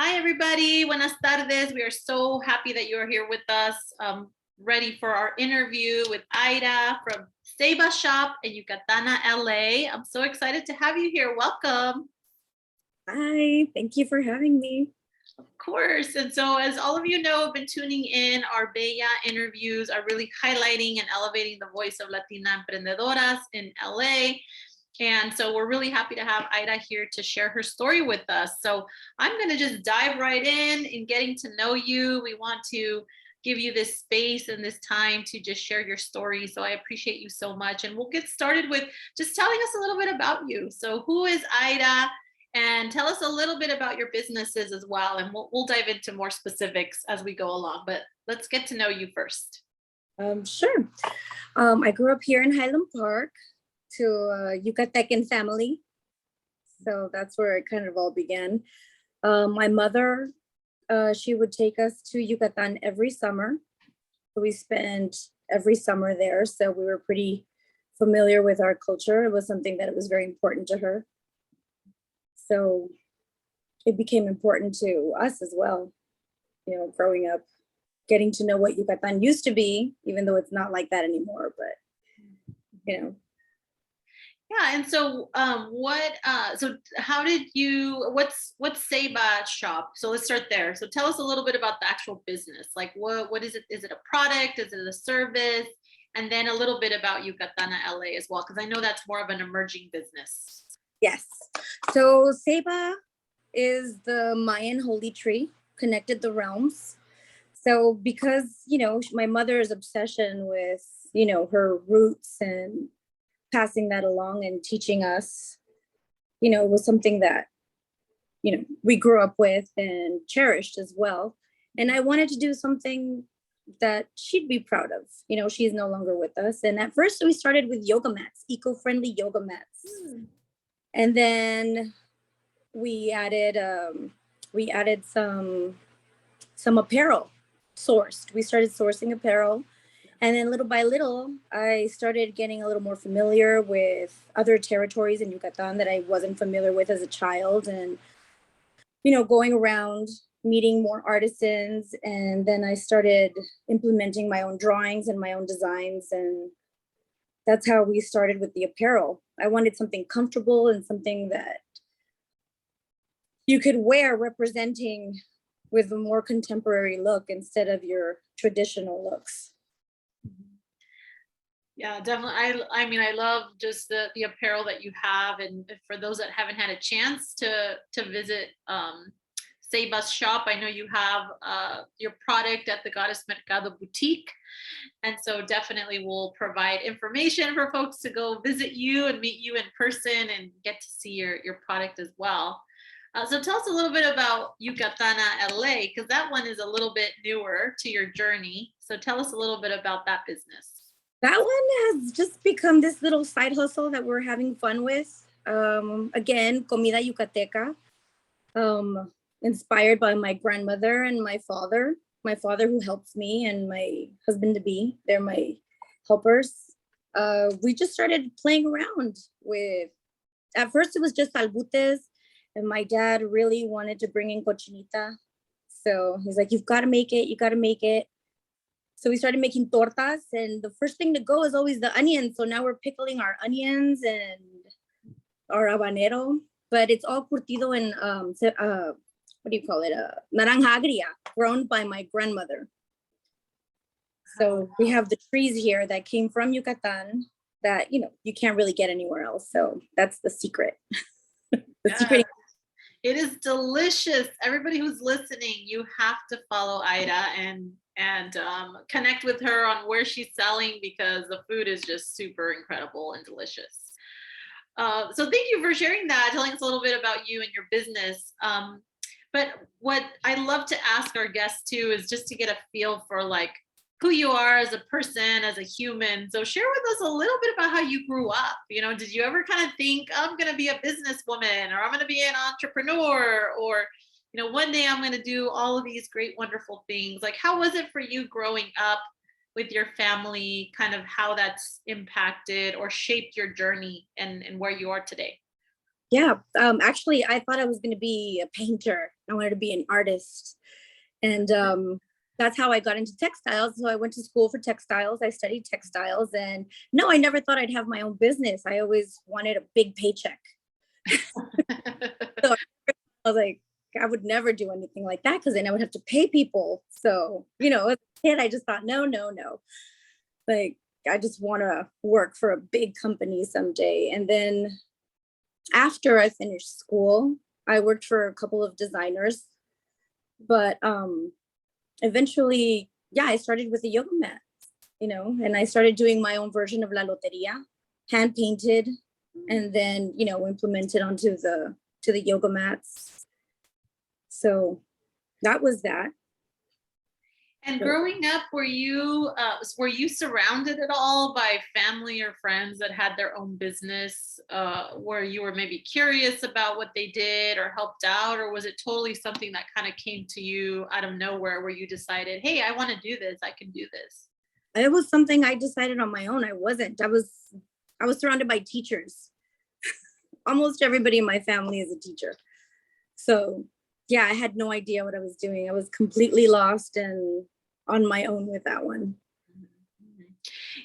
Hi, everybody. Buenas tardes. We are so happy that you are here with us, ready for our interview with Eyra from Ceiba Shop in Yucatana, LA. I'm so excited to have you here. Welcome. Hi, thank you for having me. Of course. And so, as all of you know, have been tuning in, our Bella interviews are really highlighting and elevating the voice of Latina emprendedoras in LA. And so we're really happy to have Eyra here to share her story with us. So I'm going to just dive right in getting to know you. We want to give you this space and this time to just share your story. So I appreciate you so much. And we'll get started with just telling us a little bit about you. So who is Eyra? And tell us a little bit about your businesses as well. And we'll dive into more specifics as we go along. But let's get to know you first. Sure. I grew up here in Highland Park to a Yucatecan family. So that's where it kind of all began. My mother, she would take us to Yucatan every summer. So we spent every summer there. So we were pretty familiar with our culture. It was something that was very important to her. So it became important to us as well, growing up, getting to know what Yucatan used to be, even though it's not like that anymore, but. Yeah, and so how did you, what's Ceiba Shop? So let's start there. So tell us a little bit about the actual business. Like what is it? Is it a product? Is it a service? And then a little bit about Yucatana LA as well, because I know that's more of an emerging business. Yes. So Ceiba is the Mayan holy tree, connected the realms. So because, my mother's obsession with, her roots and passing that along and teaching us, it was something that, we grew up with and cherished as well. And I wanted to do something that she'd be proud of. She's no longer with us. And at first we started with yoga mats, eco-friendly yoga mats. And then we added some apparel sourced. We started sourcing apparel. And then little by little, I started getting a little more familiar with other territories in Yucatan that I wasn't familiar with as a child. And, going around, meeting more artisans. And then I started implementing my own drawings and my own designs. And that's how we started with the apparel. I wanted something comfortable and something that you could wear representing with a more contemporary look instead of your traditional looks. Yeah, definitely. I mean, I love just the apparel that you have, and for those that haven't had a chance to visit Ceiba's shop, I know you have your product at the Goddess Mercado Boutique, and so definitely we'll provide information for folks to go visit you and meet you in person and get to see your product as well. So tell us a little bit about Yucatana LA, because that one is a little bit newer to your journey. So tell us a little bit about that business. That one has just become this little side hustle that we're having fun with. Again, comida yucateca, inspired by my grandmother and my father who helps me, and my husband to be. They're my helpers. We just started playing around with, at first it was just albutes, and my dad really wanted to bring in cochinita. So he's like, you got to make it. So we started making tortas, and the first thing to go is always the onions. So now we're pickling our onions and our habanero, but it's all curtido in, what do you call it? Naranja agria, grown by my grandmother. So we have the trees here that came from Yucatan that, you can't really get anywhere else. So that's the secret. Secret. It is delicious. Everybody who's listening, you have to follow Eyra and connect with her on where she's selling, because the food is just super incredible and delicious. So thank you for sharing that, telling us a little bit about you and your business. But what I love to ask our guests too is just to get a feel for like who you are as a person, as a human. So share with us a little bit about how you grew up. Did you ever kind of think, I'm going to be a businesswoman, or I'm going to be an entrepreneur, or one day I'm going to do all of these great, wonderful things? Like, how was it for you growing up with your family, kind of how that's impacted or shaped your journey and where you are today? Yeah, actually, I thought I was going to be a painter. I wanted to be an artist. And that's how I got into textiles. So I went to school for textiles. I studied textiles. And no, I never thought I'd have my own business. I always wanted a big paycheck. So I was like, I would never do anything like that because then I would have to pay people. So, you know, as a kid, I just thought, no, no, no. Like, I just want to work for a big company someday. And then after I finished school, I worked for a couple of designers. But eventually, yeah, I started with the yoga mat, you know, and I started doing my own version of La Loteria, hand painted, and then, you know, implemented onto the yoga mats. So that was that. And growing up, were you surrounded at all by family or friends that had their own business, where you were maybe curious about what they did or helped out, or was it totally something that kind of came to you out of nowhere, where you decided, hey, I want to do this, I can do this? It was something I decided on my own. I was surrounded by teachers. Almost everybody in my family is a teacher. So yeah, I had no idea what I was doing. I was completely lost and on my own with that one.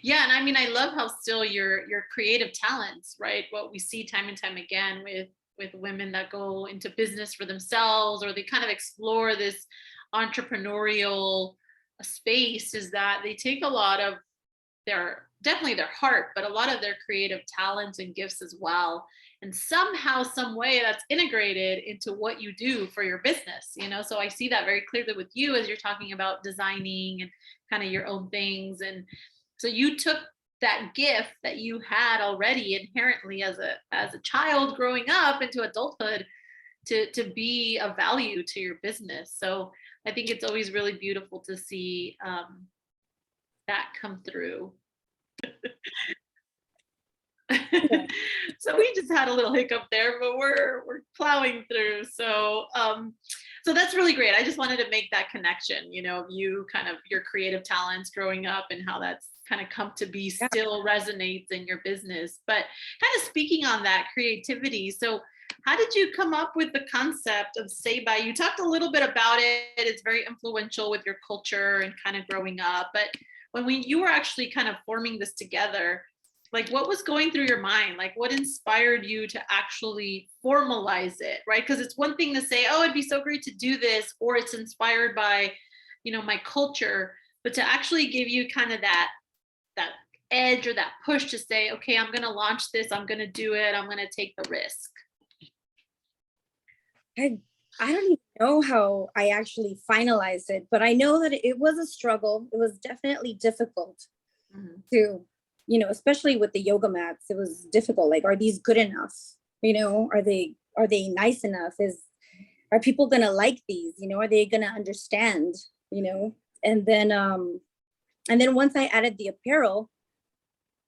Yeah, and I mean, I love how still your creative talents, right? What we see time and time again with women that go into business for themselves, or they kind of explore this entrepreneurial space, is that they take a lot of definitely their heart, but a lot of their creative talents and gifts as well. And somehow, some way that's integrated into what you do for your business, you know? So I see that very clearly with you as you're talking about designing and kind of your own things. And so you took that gift that you had already inherently as a child growing up into adulthood to be of value to your business. So I think it's always really beautiful to see that come through. So we just had a little hiccup there, but we're plowing through. So so that's really great. I just wanted to make that connection, you know, you kind of your creative talents growing up and how that's kind of come to be still resonates in your business. But kind of speaking on that creativity, so how did you come up with the concept of Ceiba? You talked a little bit about it. It's very influential with your culture and kind of growing up. But when you were actually kind of forming this together, like what was going through your mind? Like what inspired you to actually formalize it, right? Because it's one thing to say, oh, it'd be so great to do this, or it's inspired by, you know, my culture, but to actually give you kind of that edge or that push to say, okay, I'm going to launch this, I'm going to do it, I'm going to take the risk. I don't even know how I actually finalized it, but I know that it was a struggle. It was definitely difficult to, you know, especially with the yoga mats. It was difficult. Like, are these good enough? You know, are they nice enough? Are people gonna like these? You know, are they gonna understand? You know, and then once I added the apparel,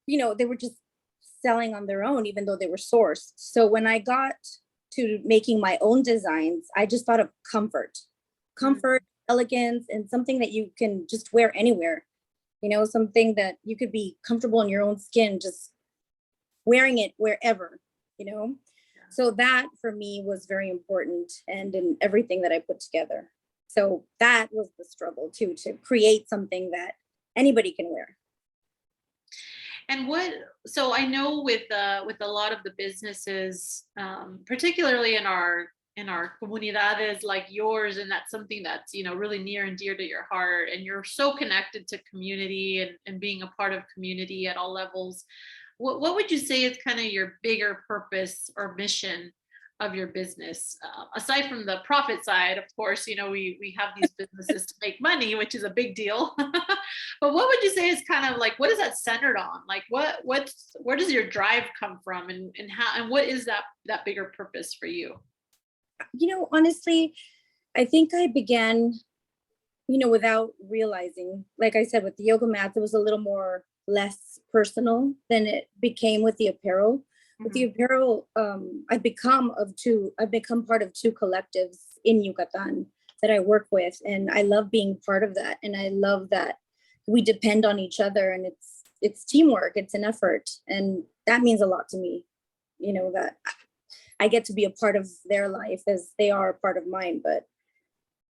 you know, they were just selling on their own, even though they were sourced. So when I got to making my own designs, I just thought of comfort, elegance, and something that you can just wear anywhere. You know, something that you could be comfortable in your own skin, just wearing it wherever, you know? So that for me was very important, and in everything that I put together. So that was the struggle too, to create something that anybody can wear. And so I know with a lot of the businesses, particularly in our comunidades like yours, and that's something that's, you know, really near and dear to your heart, and you're so connected to community and being a part of community at all levels. What would you say is kind of your bigger purpose or mission of your business, aside from the profit side? Of course, you know, we have these businesses to make money, which is a big deal. But what would you say is kind of like, what is that centered on? Like where does your drive come from, and how, and what is that bigger purpose for you? You know, honestly, I think I began, you know, without realizing, like I said, with the yoga mats, it was a little more less personal than it became with the apparel. With the apparel, I've become part of two collectives in Yucatan that I work with, and I love being part of that. And I love that we depend on each other, and it's teamwork, it's an effort, and that means a lot to me. You know, that I get to be a part of their life as they are a part of mine, but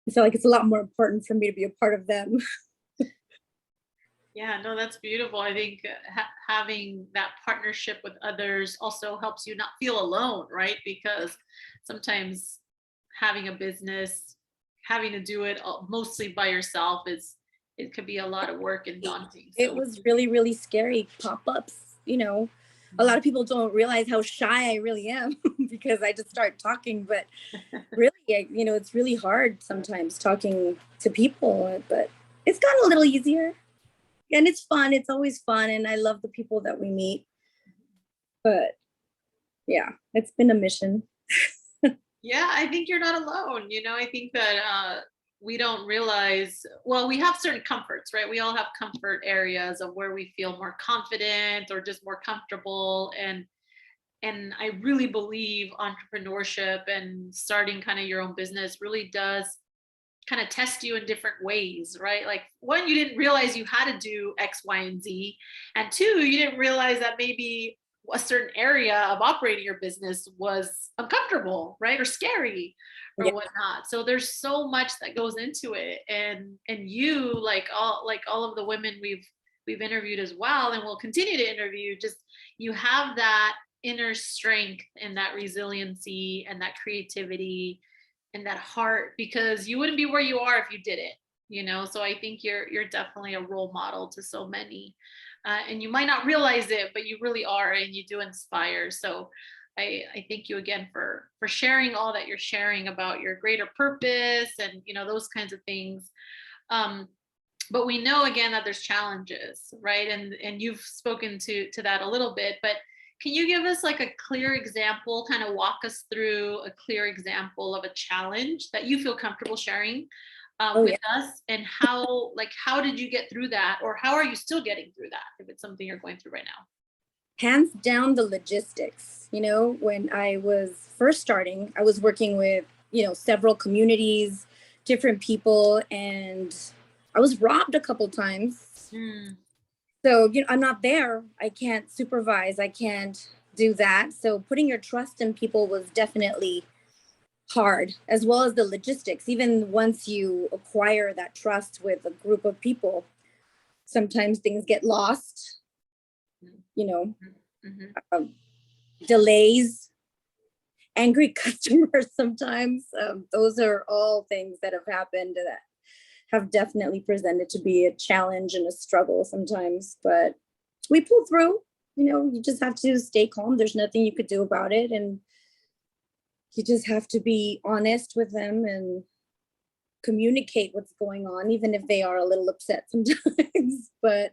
I feel like it's a lot more important for me to be a part of them. Yeah, no, that's beautiful. I think having that partnership with others also helps you not feel alone, right? Because sometimes having a business, having to do it mostly by yourself it could be a lot of work and daunting. It So was really, really scary pop-ups, a lot of people don't realize how shy I really am because I just start talking, but really, it's really hard sometimes talking to people, but it's gotten a little easier and it's fun. It's always fun. And I love the people that we meet, but yeah, it's been a mission. yeah, I think you're not alone. I think that we don't realize, well, we have certain comforts, right? We all have comfort areas of where we feel more confident or just more comfortable. And I really believe entrepreneurship and starting kind of your own business really does kind of test you in different ways, right? Like, one, you didn't realize you had to do X, Y, and Z. And two, you didn't realize that maybe a certain area of operating your business was uncomfortable, right? Or scary or Yeah. whatnot. So there's so much that goes into it. And you, like all of the women we've interviewed as well, and we'll continue to interview, just you have that inner strength and that resiliency and that creativity and that heart, because you wouldn't be where you are if you did it. So I think you're definitely a role model to so many, and you might not realize it, but you really are, and you do inspire. So I thank you again for sharing all that you're sharing about your greater purpose and those kinds of things. But we know again that there's challenges, right? And you've spoken to that a little bit, but can you give us like a clear example, kind of walk us through a clear example of a challenge that you feel comfortable sharing with us, and how did you get through that, or how are you still getting through that if it's something you're going through right now? Hands down, the logistics. When I was first starting, I was working with, several communities, different people, and I was robbed a couple times. So, I'm not there. I can't supervise. I can't do that. So putting your trust in people was definitely hard, as well as the logistics. Even once you acquire that trust with a group of people, sometimes things get lost, delays, angry customers sometimes. Those are all things that have happened that have definitely presented to be a challenge and a struggle sometimes, but we pull through. You just have to stay calm. There's nothing you could do about it, and you just have to be honest with them and communicate what's going on, even if they are a little upset sometimes. But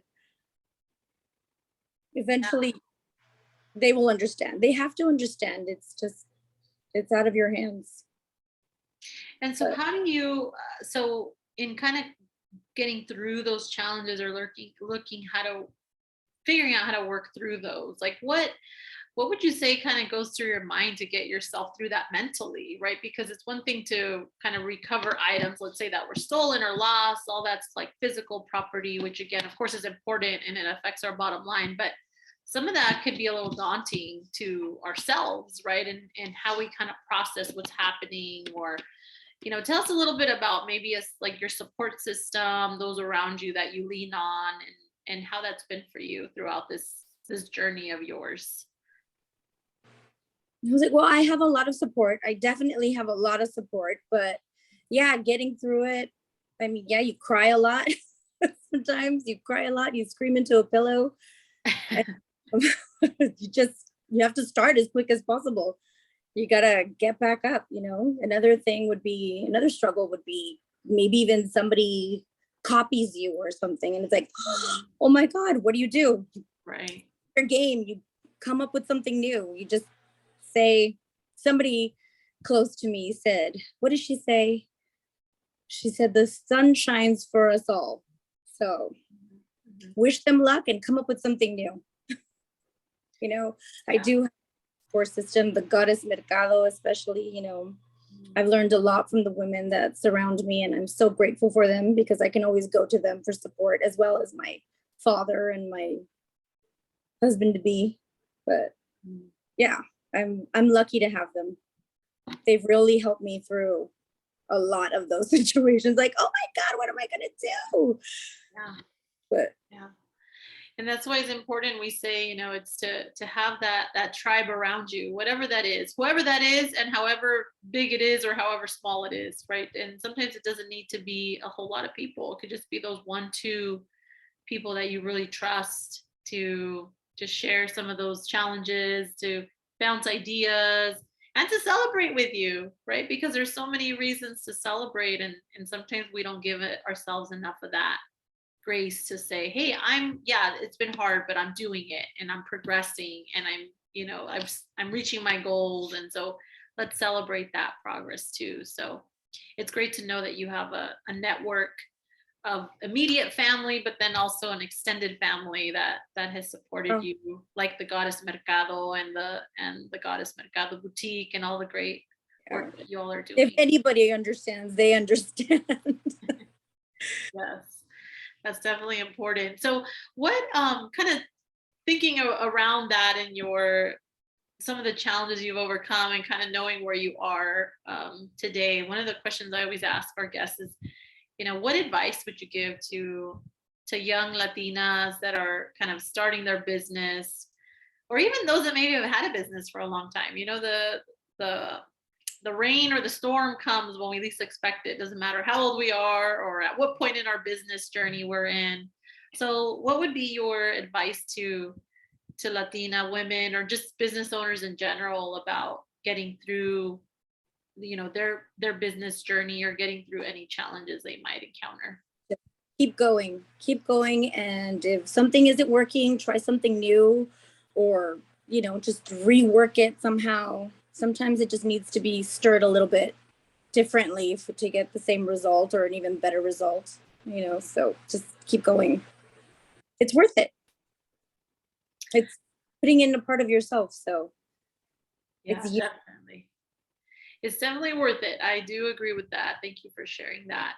eventually they will understand. They have to understand. It's out of your hands. And so how do you so in kind of getting through those challenges, or looking how to figuring out how to work through those, like what would you say kind of goes through your mind to get yourself through that mentally, right? Because it's one thing to kind of recover items, let's say, that were stolen or lost, all that's like physical property, which again, of course, is important and it affects our bottom line, but some of that could be a little daunting to ourselves, right? And how we kind of process what's happening, or tell us a little bit about maybe like your support system, those around you that you lean on, and how that's been for you throughout this journey of yours. I was like, well, I have a lot of support. I definitely have a lot of support, but yeah, getting through it. I mean, yeah, you cry a lot. Sometimes you cry a lot, you scream into a pillow. You have to start as quick as possible. You gotta get back up. Another struggle would be maybe even somebody copies you or something, and it's like, oh my God, what do you do? Right. Your game, you come up with something new. You just say, somebody close to me said, what did she say? She said, the sun shines for us all. So wish them luck and come up with something new. I do have a support system, the goddess Mercado, especially, I've learned a lot from the women that surround me, and I'm so grateful for them because I can always go to them for support, as well as my father and my husband to be. But yeah, I'm lucky to have them. They've really helped me through a lot of those situations. Like, oh my God, what am I gonna do? Yeah. But Yeah. And that's why it's important we say, it's to have that tribe around you, whatever that is, whoever that is, and however big it is or however small it is, right? And sometimes it doesn't need to be a whole lot of people. It could just be those 1-2 people that you really trust to share some of those challenges, to bounce ideas, and to celebrate with you, right? Because there's so many reasons to celebrate, and sometimes we don't give it ourselves enough of that grace to say, hey, it's been hard, but I'm doing it and I'm progressing and I'm reaching my goals. And so let's celebrate that progress too. So it's great to know that you have a network of immediate family, but then also an extended family that has supported you, like the Goddess Mercado and the Goddess Mercado Boutique and all the great work that you all are doing. If anybody understands, they understand. Yes. That's definitely important. So what kind of thinking around that and some of the challenges you've overcome and kind of knowing where you are today, one of the questions I always ask our guests is, what advice would you give to young Latinas that are kind of starting their business, or even those that maybe have had a business for a long time? The rain or the storm comes when we least expect it. Doesn't matter how old we are or at what point in our business journey we're in. So what would be your advice to Latina women or just business owners in general about getting through, their business journey or getting through any challenges they might encounter? Keep going. And if something isn't working, try something new, or, just rework it somehow. Sometimes it just needs to be stirred a little bit differently to get the same result or an even better result, so just keep going. It's worth it. It's putting in a part of yourself. So yeah, it's definitely worth it. I do agree with that. Thank you for sharing that.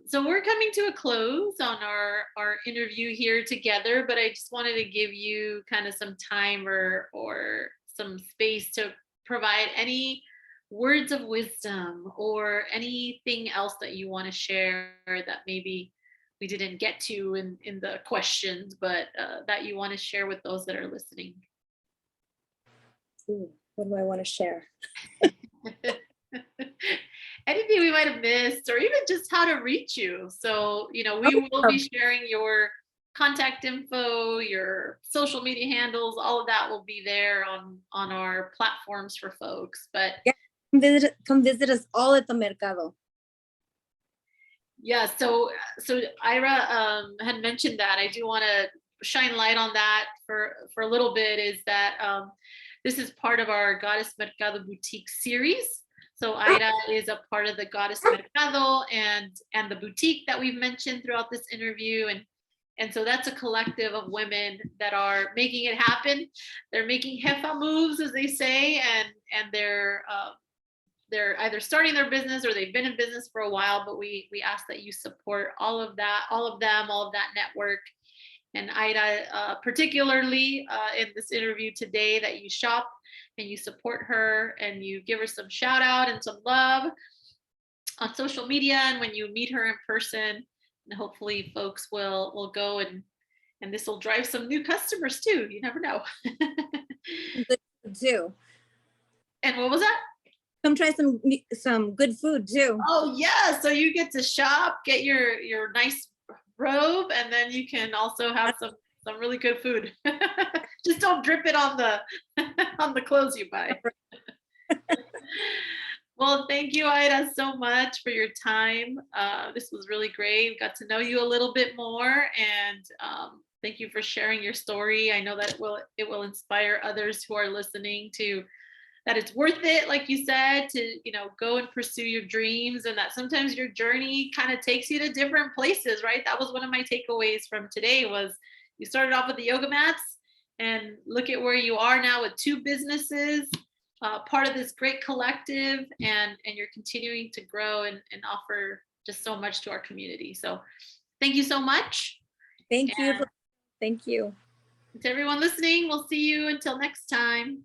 So we're coming to a close on our interview here together, but I just wanted to give you kind of some time or some space to provide any words of wisdom or anything else that you want to share that maybe we didn't get to in the questions, but that you want to share with those that are listening. Ooh, what do I want to share? Anything we might have missed, or even just how to reach you. So, we will be sharing your contact info, your social media handles, all of that will be there on our platforms for folks. But yeah, come visit us all at the Mercado. Yeah, so Eyra had mentioned that. I do want to shine light on that for a little bit, is that this is part of our Goddess Mercado Boutique series. So Eyra is a part of the Goddess Mercado and the boutique that we've mentioned throughout this interview. And so that's a collective of women that are making it happen. They're making jefa moves, as they say, and they're either starting their business or they've been in business for a while, but we ask that you support all of that network. And Eyra, particularly in this interview today, that you shop and you support her and you give her some shout out and some love on social media. And when you meet her in person, and hopefully folks will go and this will drive some new customers too. You never know. Too. And what was that? Come try some good food too. Oh yeah, so you get to shop, get your nice robe, and then you can also have some really good food. Just don't drip it on the clothes you buy. Well, thank you, Eyra, so much for your time. This was really great. We got to know you a little bit more, and thank you for sharing your story. I know that it will inspire others who are listening that it's worth it, like you said, to go and pursue your dreams, and that sometimes your journey kind of takes you to different places, right? That was one of my takeaways from today. Was you started off with the yoga mats, and look at where you are now with 2 businesses, part of this great collective, and you're continuing to grow and offer just so much to our community. So thank you so much. Thank you. To everyone listening, we'll see you until next time.